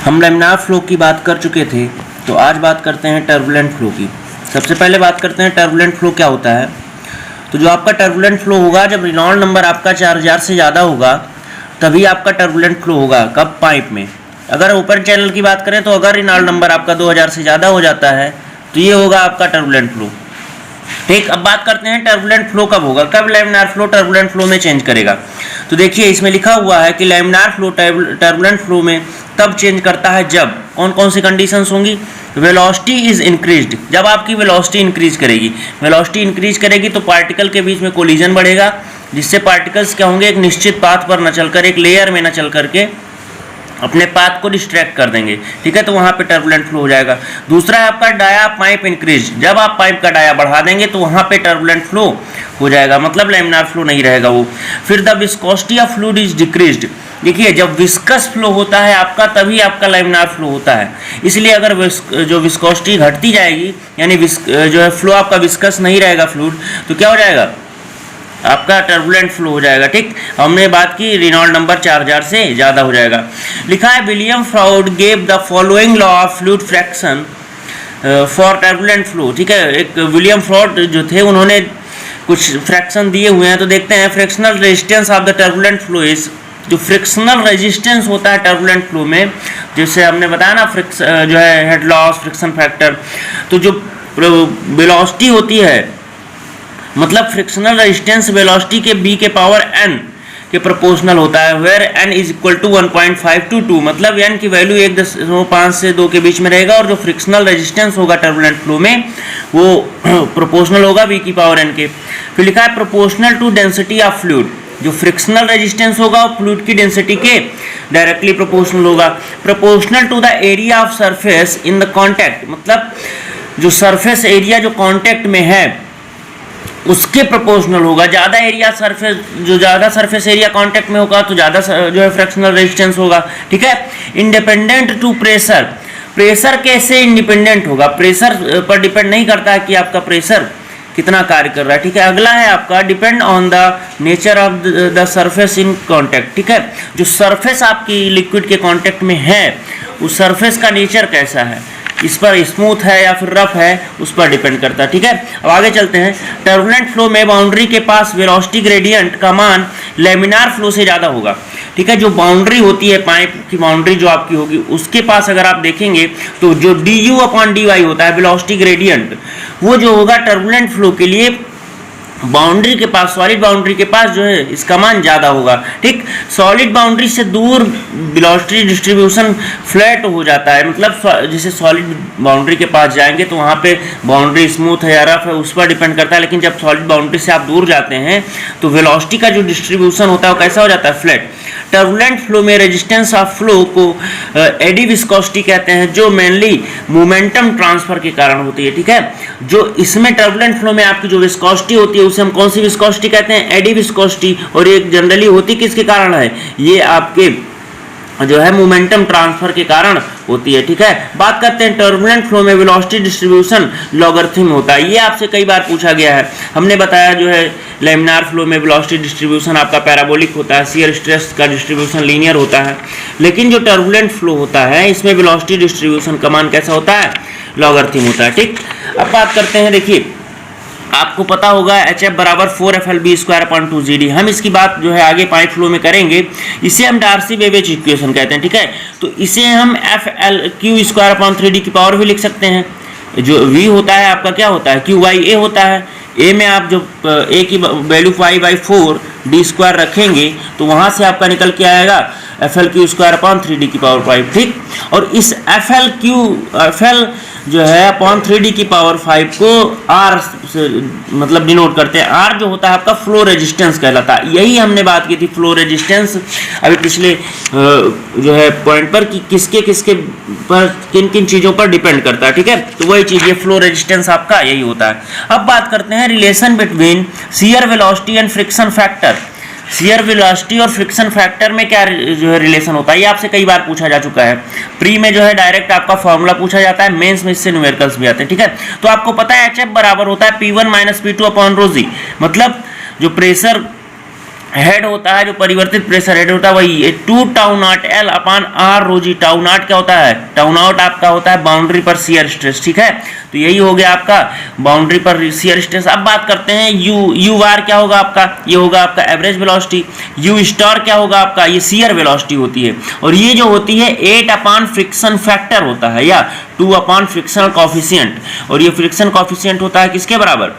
हम laminar flow की बात कर चुके थे, तो आज बात करते हैं टर्बुलेंट फ्लो की। सबसे पहले बात करते हैं टर्बुलेंट फ्लो क्या होता है। तो जो आपका टर्बुलेंट फ्लो होगा, जब रेनॉल्ड नंबर आपका 4000 से ज़्यादा होगा तभी आपका टर्बुलेंट फ्लो होगा। कब? पाइप में। अगर ओपन चैनल की बात करें तो अगर रेनॉल्ड नंबर आपका 2000 से ज़्यादा हो जाता है तो ये होगा आपका टर्बुलेंट फ्लो। ठीक, अब बात करते हैं टर्बुलेंट फ्लो कब होगा, कब लैमिनार फ्लो टर्बुलेंट फ्लो में चेंज करेगा। तो देखिए इसमें लिखा हुआ है कि लैमिनार फ्लो टर्बुलेंट फ्लो में तब चेंज करता है जब कौन कौन सी कंडीशंस होंगी। वेलोसिटी इज इंक्रीज्ड, जब आपकी वेलोसिटी इंक्रीज करेगी। वेलोसिटी इंक्रीज करेगी तो पार्टिकल के बीच में कोलिजन बढ़ेगा, जिससे पार्टिकल्स क्या होंगे, एक निश्चित पाथ पर न चलकर, एक लेयर में न चल करके अपने पाथ को डिस्ट्रैक्ट कर देंगे। ठीक है, तो वहाँ पे टर्बुलेंट फ्लो हो जाएगा। दूसरा है आपका डाया पाइप इंक्रीज, जब आप पाइप का डाया बढ़ा देंगे तो वहाँ पे टर्बुलेंट फ्लो हो जाएगा, मतलब लैमिनार फ्लो नहीं रहेगा वो। फिर the viscosity of fluid is decreased, देखिए जब विस्कस फ्लो होता है आपका तभी आपका लैमिनार फ्लो होता है। इसलिए अगर जो विस्कोसिटी घटती जाएगी, यानी जो है फ्लो आपका विस्कस नहीं रहेगा फ्लूइड, तो क्या हो जाएगा, आपका टर्बुलेंट फ्लो हो जाएगा। ठीक, हमने बात की रेनॉल्ड नंबर 4000 से ज़्यादा हो जाएगा। लिखा है William Froude gave the following law of fluid fraction for turbulent flow. ठीक है, एक विलियम फ्राउड जो थे उन्होंने कुछ फ्रैक्शन दिए हुए हैं, तो देखते हैं। Frictional resistance of the turbulent flow is, जो फ्रिक्शनल रेजिस्टेंस होता है टर्बुलेंट फ्लो में, जैसे हमने बताया ना जो है हेड लॉस, फ्रिक्शन फैक्टर, तो जो वेलोसिटी होती है, मतलब फ्रिक्शनल रेजिस्टेंस वेलोसिटी के b के पावर n के प्रोपोर्शनल होता है, where n is equal to 1.5 to 2, मतलब n की वैल्यू 1.5 से 2 के बीच में रहेगा, और जो फ्रिक्शनल रेजिस्टेंस होगा टर्बुलेंट फ्लो में वो प्रोपोर्शनल होगा b की पावर n के। फिर लिखा है proportional to density of fluid, जो फ्रिक्शनल रेजिस्टेंस होगा वो फ्लूइड की डेंसिटी के डायरेक्टली प्रोपोर्शनल होगा। Proportional to the area of surface in the contact, मतलब जो सरफेस एरिया जो कॉन्टैक्ट में है उसके प्रोपोर्शनल होगा। ज़्यादा एरिया सरफेस, जो ज़्यादा सरफेस एरिया कांटेक्ट में होगा तो ज़्यादा जो है फ्रैक्शनल रेजिस्टेंस होगा। ठीक है, इंडिपेंडेंट टू प्रेशर, प्रेशर कैसे इंडिपेंडेंट होगा, प्रेशर पर डिपेंड नहीं करता है कि आपका प्रेशर कितना कार्य कर रहा है। ठीक है, अगला है आपका depend on the nature of the surface in contact. ठीक है, जो सरफेस आपकी लिक्विड के कॉन्टैक्ट में है उस सरफेस का नेचर कैसा है, इस पर स्मूथ है या फिर रफ है, उस पर डिपेंड करता है। ठीक है, अब आगे चलते हैं। टर्बुलेंट फ्लो में बाउंड्री के पास वेलोसिटी ग्रेडियंट का मान लैमिनार फ्लो से ज़्यादा होगा। ठीक है, जो बाउंड्री होती है, पाइप की बाउंड्री जो आपकी होगी, उसके पास अगर आप देखेंगे तो जो du/dy होता है वेलोसिटी ग्रेडियंट, वो जो होगा टर्बुलेंट फ्लो के लिए बाउंड्री के पास, सॉलिड बाउंड्री के पास जो है इसका मान ज़्यादा होगा। ठीक, सॉलिड बाउंड्री से दूर वेलोसिटी डिस्ट्रीब्यूशन फ्लैट हो जाता है, मतलब जैसे सॉलिड बाउंड्री के पास जाएंगे तो वहाँ पे बाउंड्री स्मूथ है या रफ है उस पर डिपेंड करता है, लेकिन जब सॉलिड बाउंड्री से आप दूर जाते हैं तो वेलोसिटी का जो डिस्ट्रीब्यूशन होता है वो कैसा हो जाता है, फ्लैट। टर्बुलेंट फ्लो में रेजिस्टेंस ऑफ फ्लो को एडी विस्कोसिटी कहते हैं, जो मेनली मोमेंटम ट्रांसफर के कारण होती है। ठीक है, जो इसमें टर्बुलेंट फ्लो में आपकी जो विस्कोसिटी होती है उसे हम कौन सी विस्कोसिटी कहते हैं, एडी विस्कोसिटी, और ये जनरली होती किसके कारण है, ये आपके जो है मोमेंटम ट्रांसफर के कारण होती है। ठीक है, बात करते हैं टर्बुलेंट फ्लो में वेलोसिटी डिस्ट्रीब्यूशन लॉगरिथम होता है, ये आपसे कई बार पूछा गया है। हमने बताया जो है लैमिनार फ्लो में वेलोसिटी डिस्ट्रीब्यूशन आपका पैराबोलिक होता है, शियर स्ट्रेस का डिस्ट्रीब्यूशन लीनियर होता है, लेकिन जो टर्बुलेंट फ्लो होता है इसमें वेलोसिटी डिस्ट्रीब्यूशन का मान कैसा होता है, लॉगरिथम होता है। ठीक, अब बात करते हैं, देखिए आपको पता होगा HF बराबर 4FLB²/2GD, हम इसकी बात जो है आगे पाइप फ्लो में करेंगे। इसे हम डार्सी-वेवेज इक्वेशन कहते हैं। ठीक है, तो इसे हम FLQ²/3D की पावर भी लिख सकते हैं। जो V होता है आपका क्या होता है, QA होता है, A में आप जो A की वैल्यू 5/4D² रखेंगे तो वहाँ से आपका निकल के आएगा FLQ²/3D की पावर 5। ठीक, और इस FL जो है अपॉन 3D की पावर 5 को R से मतलब डिनोट करते हैं। R जो होता है आपका फ्लो रेजिस्टेंस कहलाता है। यही हमने बात की थी फ्लो रेजिस्टेंस अभी पिछले जो है पॉइंट पर कि किसके किसके पर किन किन चीज़ों पर डिपेंड करता है। ठीक है, तो वही चीज़ ये फ्लो रेजिस्टेंस आपका यही होता है। अब बात करते हैं relation between shear velocity and friction factor. Shear velocity और फ्रिक्शन फैक्टर में क्या जो है रिलेशन होता है, ये आपसे कई बार पूछा जा चुका है। प्री में जो है डायरेक्ट आपका फॉर्मूला पूछा जाता है, मेंस में इससे न्यूमेरिकल्स भी आते हैं। ठीक है, तो आपको पता है HF बराबर होता है P1 - P2/ρg, मतलब जो प्रेशर हेड होता है, जो परिवर्तित प्रेशर हेड होता है वही 2 tau naught L upon R rho G. Tau naught क्या होता है? टाउ नॉट आपका होता है बाउंड्री पर शियर स्ट्रेस, ठीक है। तो यही हो गया आपका बाउंड्री पर शियर स्ट्रेस। अब बात करते हैं यू बार क्या होगा आपका? ये होगा आपका एवरेज वेलोसिटी। यू स्टार क्या होगा आपका? ये शियर वेलोसिटी होती है, और ये जो होती है 8 अपान फ्रिक्शन फैक्टर होता है, या 2 अपान फ्रिक्शनल कॉफिशिएंट, और ये फ्रिक्शन कॉफिशिएंट होता है किसके बराबर?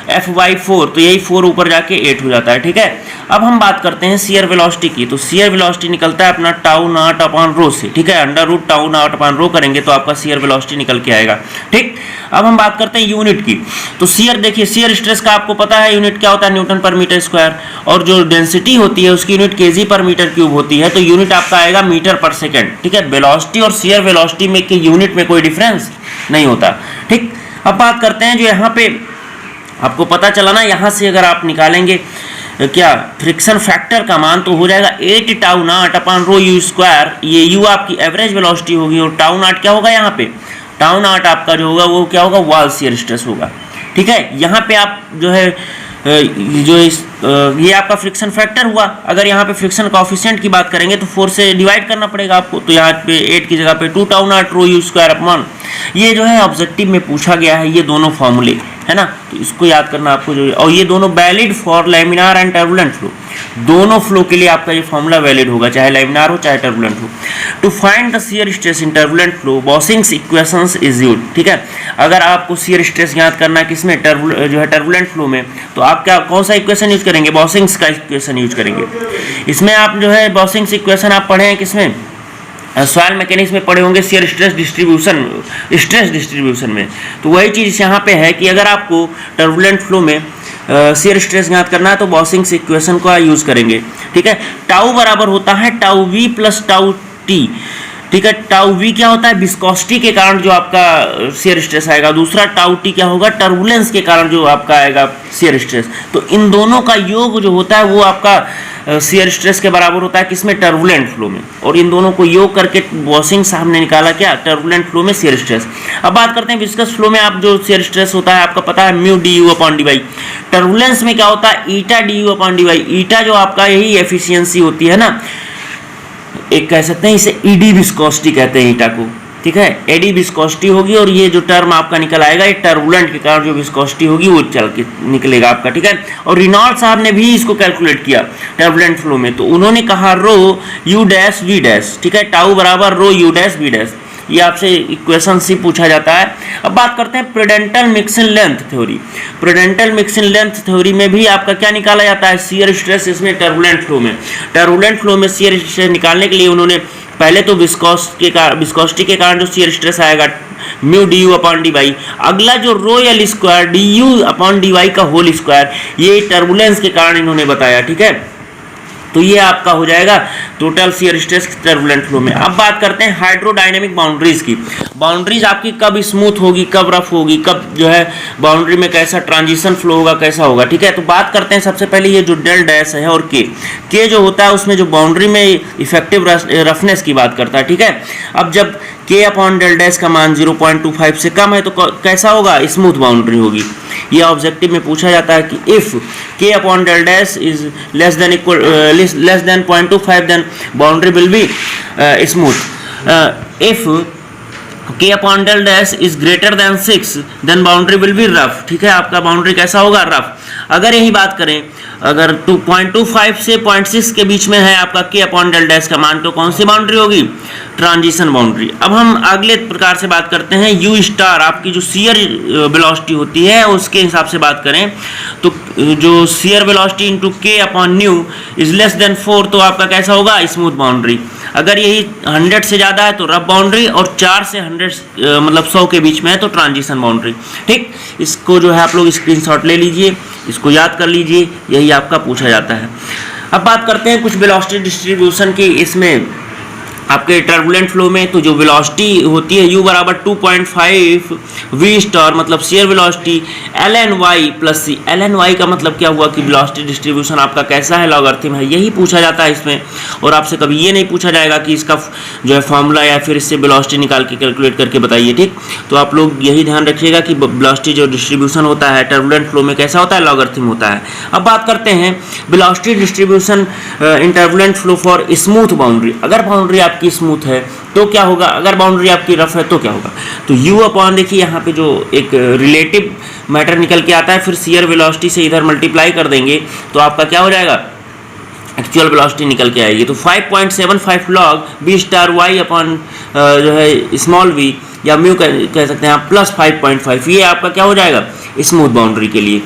F/4। तो यही 4 ऊपर जाके 8 हो जाता है, ठीक है। अब हम बात करते हैं शियर वेलोसिटी की। तो शियर वेलोसिटी निकलता है अपना टाउ नॉट अपॉन रो से, ठीक है। Under root tau naught upon rho करेंगे तो आपका शियर वेलोसिटी निकल के आएगा, ठीक। अब हम बात करते हैं यूनिट की। तो शियर, देखिए शियर स्ट्रेस का आपको पता है यूनिट क्या होता है? न्यूटन पर मीटर स्क्वायर। और जो डेंसिटी होती है उसकी यूनिट केजी पर मीटर क्यूब होती है, तो यूनिट आपका आएगा मीटर पर सेकेंड, ठीक है। वेलोसिटी और शियर वेलोसिटी में के यूनिट में कोई डिफरेंस नहीं होता, ठीक। अब बात करते हैं जो यहाँ पे आपको पता चला ना, यहाँ से अगर आप निकालेंगे क्या फ्रिक्शन फैक्टर का मान, तो हो जाएगा 8 टाउ नॉट अपॉन रो यू स्क्वायर। ये यू आपकी एवरेज वेलोसिटी होगी, और टाउ नॉट क्या होगा यहाँ पे? टाउ नॉट आपका जो होगा वो क्या होगा? वॉल शियर स्ट्रेस होगा, ठीक है। यहाँ पे आप जो है ये आपका फ्रिक्शन फैक्टर हुआ। अगर यहाँ पे फ्रिक्शन कॉफिशिएंट की बात करेंगे तो 4 से डिवाइड करना पड़ेगा आपको। तो यहाँ पे 8 की जगह पे 2 tau naught rho u square upon, ये जो है ऑब्जेक्टिव में पूछा गया है, ये दोनों फॉर्मूले है ना, तो इसको याद करना आपको जो, और ये दोनों valid for laminar and turbulent flow. दोनों फ्लो के लिए आपका ये फॉर्मूला वैलिड होगा, चाहे लैमिनार हो चाहे टर्बुलेंट हो। To find the shear stress in turbulent flow Boussinesq's equations is used, ठीक है। अगर आपको शियर स्ट्रेस याद करना है किसमें? जो है टर्बुलेंट फ्लो में, तो आप क्या कौन सा इक्वेशन यूज करेंगे? बॉसिंग्स का इक्वेशन यूज करेंगे। इसमें आप जो है बॉसिंग्स इक्वेशन आप पढ़े हैं किसमें? सॉइल मैकेनिक्स में पढ़े होंगे, शियर स्ट्रेस डिस्ट्रीब्यूशन में। तो वही चीज़ यहाँ पे है कि अगर आपको टर्बुलेंट फ्लो में शियर स्ट्रेस ज्ञात करना है तो बॉसिंग्स इक्वेशन का यूज करेंगे, ठीक है। टाउ बराबर होता है tau v plus tau t, ठीक है। टाउ वी क्या होता है? विस्कोसिटी के कारण जो आपका शियर स्ट्रेस आएगा। दूसरा टाउ टी क्या होगा? टर्बुलेंस के कारण जो आपका आएगा शियर स्ट्रेस। तो इन दोनों का योग जो होता है वो आपका शियर स्ट्रेस के बराबर होता है किसमें? टर्बुलेंट फ्लो में। और इन दोनों को योग करके बॉसिंग साहब ने निकाला क्या? टर्बुलेंट फ्लो में शियर स्ट्रेस। अब बात करते हैं विस्कस फ्लो में आप जो शियर स्ट्रेस होता है आपका पता है mu d u upon d y. Turbulence में क्या होता है? Eta d u upon d y. Eta जो आपका यही एफिशिएंसी होती है ना, एक कह सकते हैं इसे ईडी विस्कोसिटी कहते हैं ईटा को, ठीक है। एडी विस्कोसिटी होगी, और ये जो टर्म आपका निकल आएगा ये टर्बुलेंट के कारण जो विस्कोसिटी होगी वो चल के निकलेगा आपका, ठीक है। और रिनॉल्ड्स साहब ने भी इसको कैलकुलेट किया टर्बुलेंट फ्लो में, तो उन्होंने कहा रो यू डैश वी डैश, ठीक है। टाउ बराबर रो यू डैश वी डैश, ये आपसे इक्वेशन सी पूछा जाता है। अब बात करते हैं Prudential mixing length theory. Prudential mixing length theory में भी आपका क्या निकाला जाता है? Shear stress. इसमें टर्बुलेंट फ्लो में शियर स्ट्रेस निकालने के लिए उन्होंने पहले तो विस्कोसिटी के कारण जो शियर स्ट्रेस आएगा mu d u upon d y, अगला जो rho L square d u upon d y का होल स्क्वायर, ये टर्बुलेंस के कारण इन्होंने बताया, ठीक है। तो ये आपका हो जाएगा total shear stress turbulent flow में। अब बात करते हैं हाइड्रोडायनेमिक बाउंड्रीज की। बाउंड्रीज आपकी कब स्मूथ होगी, कब रफ होगी, कब जो है बाउंड्री में कैसा ट्रांजिशन फ्लो होगा, कैसा होगा, ठीक है। तो बात करते हैं सबसे पहले ये जो डेल डैश है और के जो होता है उसमें जो बाउंड्री में इफेक्टिव रफनेस की बात करता है, ठीक है। अब जब के अपॉन डेल डैश का मान 0.25 से कम है तो कैसा होगा? स्मूथ बाउंड्री होगी। ये ऑब्जेक्टिव में पूछा जाता है कि if k upon del dash is less than 0.25 then boundary will be smooth. If k upon del dash is greater than 6 then boundary will be rough, ठीक है। आपका बाउंड्री कैसा होगा? रफ। अगर यही बात करें, अगर 2.25 से 0.6 के बीच में है आपका के अपॉन डेल डैश का मान, तो कौन सी बाउंड्री होगी? Transition boundary. अब हम अगले प्रकार से बात करते हैं यू स्टार। आपकी जो शियर वेलोसिटी होती है उसके हिसाब से बात करें तो जो शियर वेलोसिटी इनटू के upon new is less then 4, तो आपका कैसा होगा? Smooth boundary. अगर यही 100 से ज़्यादा है तो रफ बाउंड्री, और 4 से 100 मतलब 100 के बीच में है तो ट्रांजिशन बाउंड्री, ठीक। इसको जो है आप लोग स्क्रीनशॉट ले लीजिए, इसको याद कर लीजिए, यही आपका पूछा जाता है। अब बात करते हैं कुछ वेलोसिटी डिस्ट्रीब्यूशन की। इसमें आपके टर्बुलेंट फ्लो में तो जो वेलोसिटी होती है u बराबर 2.5 v स्टार मतलब shear velocity ln y plus c। ln y का मतलब क्या हुआ कि वेलोसिटी डिस्ट्रीब्यूशन आपका कैसा है, लॉगरिथम है, यही पूछा जाता है इसमें। और आपसे कभी ये नहीं पूछा जाएगा कि इसका जो है फॉर्मूला या फिर इससे वेलोसिटी निकाल के कैलकुलेट करके बताइए, ठीक। तो आप लोग यही ध्यान रखिएगा कि वेलोसिटी जो डिस्ट्रीब्यूशन होता है टर्बुलेंट फ्लो में कैसा होता है, लॉगरिथम होता है। अब बात करते हैं velocity distribution in turbulent flow for smooth boundary. अगर बाउंड्री आपकी स्मूथ है तो क्या होगा, अगर बाउंड्री आपकी रफ है तो क्या होगा। तो u अपॉन देखिए यहाँ पे जो एक रिलेटिव मैटर निकल के आता है, फिर शियर वेलोसिटी से इधर मल्टीप्लाई कर देंगे तो आपका क्या हो जाएगा, एक्चुअल वेलोसिटी निकल के आएगी। तो 5.75 log v star y upon जो है स्मॉल v या म्यू कह सकते हैं आप प्लस 5.5, ये आपका क्या हो जाएगा स्मूथ बाउंड्री के लिए,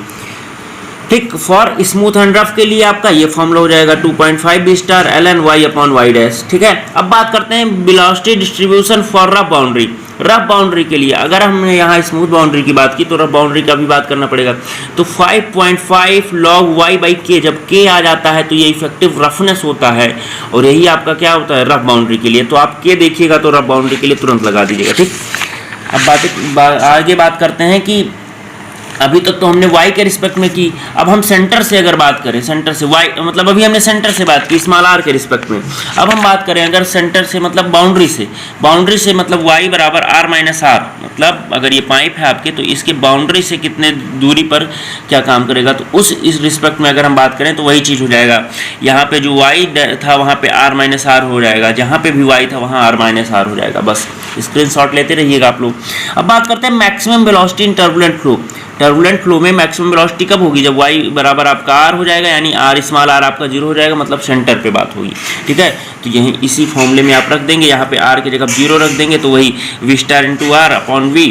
ठीक। फॉर स्मूथ एंड रफ के लिए आपका ये फॉर्मूला हो जाएगा 2.5 v star ln y upon y dash, ठीक है। अब बात करते हैं velocity distribution for rough boundary. Rough boundary के लिए अगर हमने यहाँ स्मूथ बाउंड्री की बात की तो रफ बाउंड्री का भी बात करना पड़ेगा। तो 5.5 log y बाई के, जब के आ जाता है तो ये इफेक्टिव रफनेस होता है और यही आपका क्या होता है रफ बाउंड्री के लिए। तो आप के देखिएगा तो रफ बाउंड्री के लिए तुरंत लगा दीजिएगा, ठीक। अब आगे बात करते हैं कि अभी तक तो हमने y के रिस्पेक्ट में की, अब हम सेंटर से अगर बात करें, सेंटर से y मतलब अभी हमने सेंटर से बात की स्मॉल r के रिस्पेक्ट में। अब हम बात करें अगर सेंटर से मतलब बाउंड्री से मतलब y बराबर r माइनस आर, मतलब अगर ये पाइप है आपके तो इसके बाउंड्री से कितने दूरी पर क्या काम करेगा, तो उस इस रिस्पेक्ट में अगर हम बात करें तो वही चीज़ हो जाएगा। यहाँ पे जो y था वहाँ पे r माइनस आर हो जाएगा, जहाँ पे भी y था वहाँ r माइनस आर हो जाएगा। बस स्क्रीनशॉट लेते रहिएगा आप लोग। अब बात करते हैं मैक्सिमम वेलोसिटी इन टर्बुलेंट फ्लो। टर्बुलेंट फ्लो में मैक्सिमम वेलोसिटी कब होगी, जब y बराबर आपका r हो जाएगा, यानी r स्मॉल r आपका 0 हो जाएगा, मतलब सेंटर पे बात होगी, ठीक है। तो यहीं इसी फॉर्मूले में आप रख देंगे, यहाँ पे r की जगह 0 रख देंगे तो वही v star into r upon v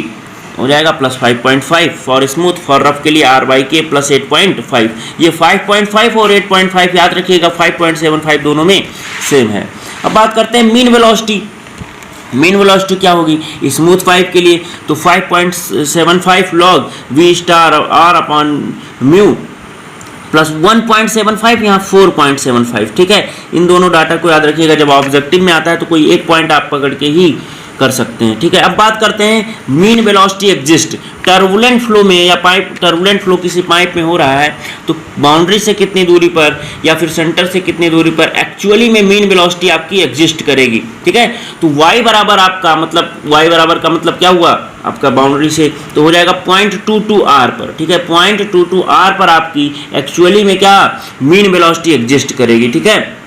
हो जाएगा plus 5.5 for smooth, for rough के लिए r बाई के प्लस 8.5। ये 5.5 और 8.5 याद रखिएगा, 5.75 दोनों में सेम है। अब बात करते हैं मीन वेलोसिटी। मीन वेलोसिटी क्या होगी स्मूथ पाइप के लिए, तो 5.75 log v star r upon mu plus 1.75 यहाँ 4.75, ठीक है। इन दोनों डाटा को याद रखिएगा, जब ऑब्जेक्टिव में आता है तो कोई एक पॉइंट आप पकड़ के ही कर सकते हैं, ठीक है। अब बात करते हैं mean velocity exist turbulent flow में, या पाइप टर्बुलेंट फ्लो किसी पाइप में हो रहा है तो बाउंड्री से कितनी दूरी पर या फिर सेंटर से कितनी दूरी पर एक्चुअली में मीन वेलोसिटी आपकी एग्जिस्ट करेगी, ठीक है। तो y बराबर आपका मतलब y बराबर का मतलब क्या हुआ आपका बाउंड्री से, तो हो जाएगा 0.22 r पर, ठीक है। 0.22 r पर आपकी एक्चुअली में क्या मीन वेलोसिटी एग्जिस्ट करेगी, ठीक है।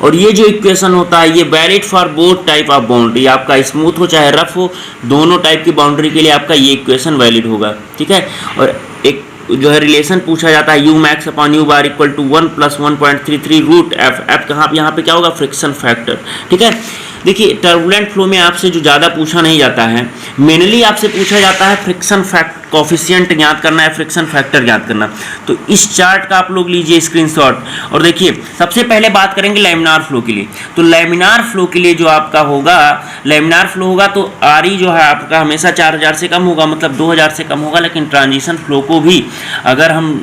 और ये जो इक्वेशन होता है ये valid for both type of boundary, आपका स्मूथ हो चाहे रफ हो, दोनों टाइप की बाउंड्री के लिए आपका ये इक्वेशन वैलिड होगा, ठीक है। और एक जो है रिलेशन पूछा जाता है u max upon u bar equal to 1 plus 1.33 root F. F कहाँ यहाँ पे क्या होगा फ्रिक्शन फैक्टर, ठीक है। देखिए टर्बुलेंट फ्लो में आपसे जो ज़्यादा पूछा नहीं जाता है, मेनली आपसे पूछा जाता है फ्रिक्शन फैक्टर कॉफिशिएंट ज्ञात करना है, फ्रिक्शन फैक्टर ज्ञात करना। तो इस चार्ट का आप लोग लीजिए स्क्रीनशॉट और देखिए सबसे पहले बात करेंगे लैमिनार फ्लो के लिए। तो लैमिनार फ्लो के लिए जो आपका होगा, लैमिनार फ्लो होगा तो आरई जो है आपका हमेशा 4000 से कम होगा, मतलब 2000 से कम होगा। लेकिन ट्रांजिशन फ्लो को भी अगर हम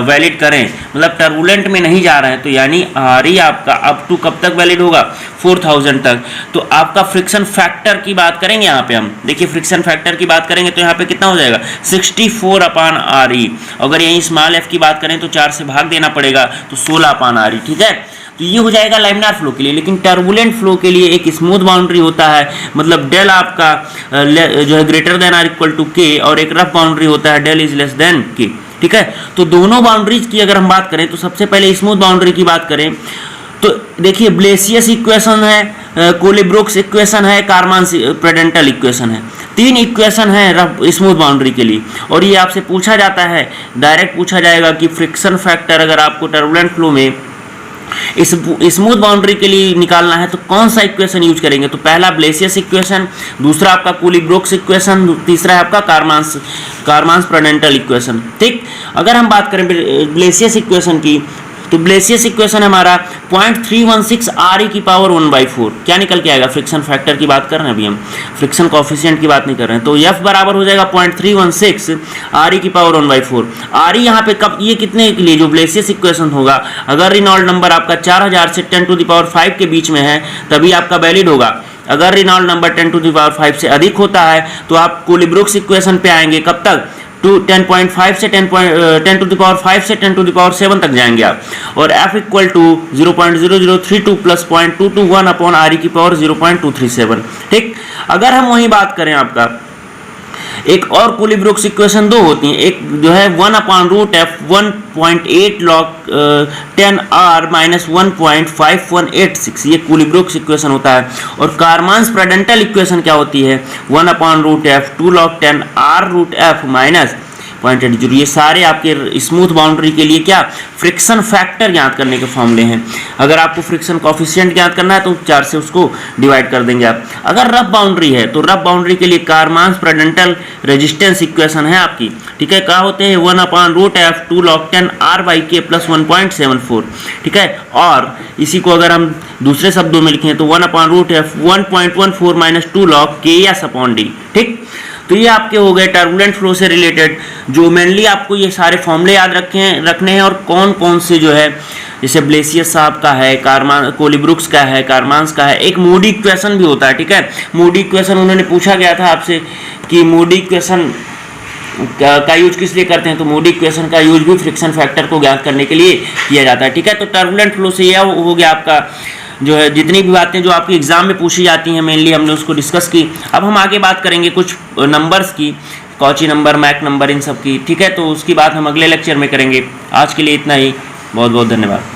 वैलिड करें, मतलब टर्बुलेंट में नहीं जा रहे हैं, तो यानी आरई आपका अप टू कब तक वैलिड होगा 4000 तक। तो आपका फ्रिक्शन फैक्टर की बात करेंगे, यहाँ पे हम देखिए फ्रिक्शन फैक्टर की बात करेंगे तो यहाँ पे कितना हो जाएगा 64 अपान आरई। अगर यहीं स्मॉल एफ की बात करें तो 4 से भाग देना पड़ेगा तो 16 अपान आरई, ठीक है। तो ये हो जाएगा लैमिनार फ्लो के लिए। लेकिन टर्बुलेंट फ्लो के लिए एक स्मूथ बाउंड्री होता है, मतलब डेल आपका जो है greater than or equal to K, और एक रफ बाउंड्री होता है डेल इज लेस देन के, ठीक है। तो दोनों बाउंड्रीज की अगर हम बात करें तो सबसे पहले स्मूथ बाउंड्री की बात करें तो देखिए ब्लेसियस इक्वेशन है, कोलेब्रुक्स इक्वेशन है, कारमान प्रेडेंटल इक्वेशन है, 3 इक्वेशन है रफ स्मूथ बाउंड्री के लिए। और ये आपसे पूछा जाता है, डायरेक्ट पूछा जाएगा कि फ्रिक्शन फैक्टर अगर आपको टर्बुलेंट फ्लो में इस स्मूथ बाउंड्री के लिए निकालना है तो कौन सा इक्वेशन यूज करेंगे। तो पहला ब्लेसियस इक्वेशन, दूसरा आपका कोलेब्रुक्स इक्वेशन, तीसरा है आपका कारमान्स प्रेडेंटल इक्वेशन, ठीक। अगर हम बात करें ब्लेसियस इक्वेशन की तो ब्लेसियस इक्वेशन हमारा 0.316 RE की पावर 1/4 क्या निकल के आएगा, फ्रिक्शन फैक्टर की बात कर रहे हैं अभी हम, फ्रिक्शन कोफिशिएंट की बात नहीं कर रहे हैं। तो F बराबर हो जाएगा 0.316 RE की पावर 1/4। RE यहाँ पे कब, ये कितने के लिए जो ब्लेसियस इक्वेशन होगा, अगर रिनॉल्ड नंबर आपका 4000 से 10⁵ के बीच में है तभी आपका वैलिड होगा। अगर रिनॉल्ड नंबर 10⁵ से अधिक होता है तो आप कोलिब्रुक्स इक्वेशन पे आएंगे, कब तक, 10.5 से 10⁵ से 10⁷ तक जाएंगे आप। और F equal to 0.0032 plus 0.221 upon RE की पावर 0.237। ठीक, अगर हम वही बात करें आपका एक और कोलिब्रुक्स इक्वेशन दो होती हैं, एक जो है 1/√F 1.8 log 10R माइनस 1.5186, ये कोलिब्रुक्स इक्वेशन होता है। और कारमान्स प्रेडेंटल इक्वेशन क्या होती है, 1/√F 2 log 10R√F माइनस 0.80। ये सारे आपके स्मूथ बाउंड्री के लिए क्या, फ्रिक्शन फैक्टर ज्ञात करने के फॉर्मूले हैं। अगर आपको फ्रिक्शन कोफिशिएंट ज्ञात करना है तो 4 से उसको डिवाइड कर देंगे आप। अगर रफ बाउंड्री है तो रफ बाउंड्री के लिए कारमान्स प्रेडेंटल रेजिस्टेंस इक्वेशन है आपकी, ठीक है, क्या होते हैं 1/√F 2 log 10R/K प्लस 1.74। ठीक है, और इसी को अगर हम दूसरे शब्दों में लिखें तो 1/√F 1.14 माइनस 2 log KS/D। ठीक, तो ये आपके हो गए टर्बुलेंट फ्लो से रिलेटेड, जो मेनली आपको ये सारे फॉर्मूले याद रखने हैं और कौन कौन से जो है, जैसे ब्लेसियस साहब का है, कोलिब्रुक्स का है, कारमान्स का है, एक मूडी इक्वेशन भी होता है। ठीक है, मूडी इक्वेशन उन्होंने पूछा गया था आपसे कि मूडी इक्वेशन का यूज किस लिए करते हैं, तो मूडी इक्वेशन का यूज भी फ्रिक्शन फैक्टर को ज्ञात करने के लिए किया जाता है। ठीक है, तो टर्बुलेंट फ्लो से यह हो गया आपका जो है, जितनी भी बातें जो आपकी एग्जाम में पूछी जाती हैं मेनली हमने उसको डिस्कस की। अब हम आगे बात करेंगे कुछ नंबर्स की, कॉची नंबर, मैक नंबर, इन सब की। ठीक है, तो उसकी बात हम अगले लेक्चर में करेंगे। आज के लिए इतना ही, बहुत बहुत धन्यवाद।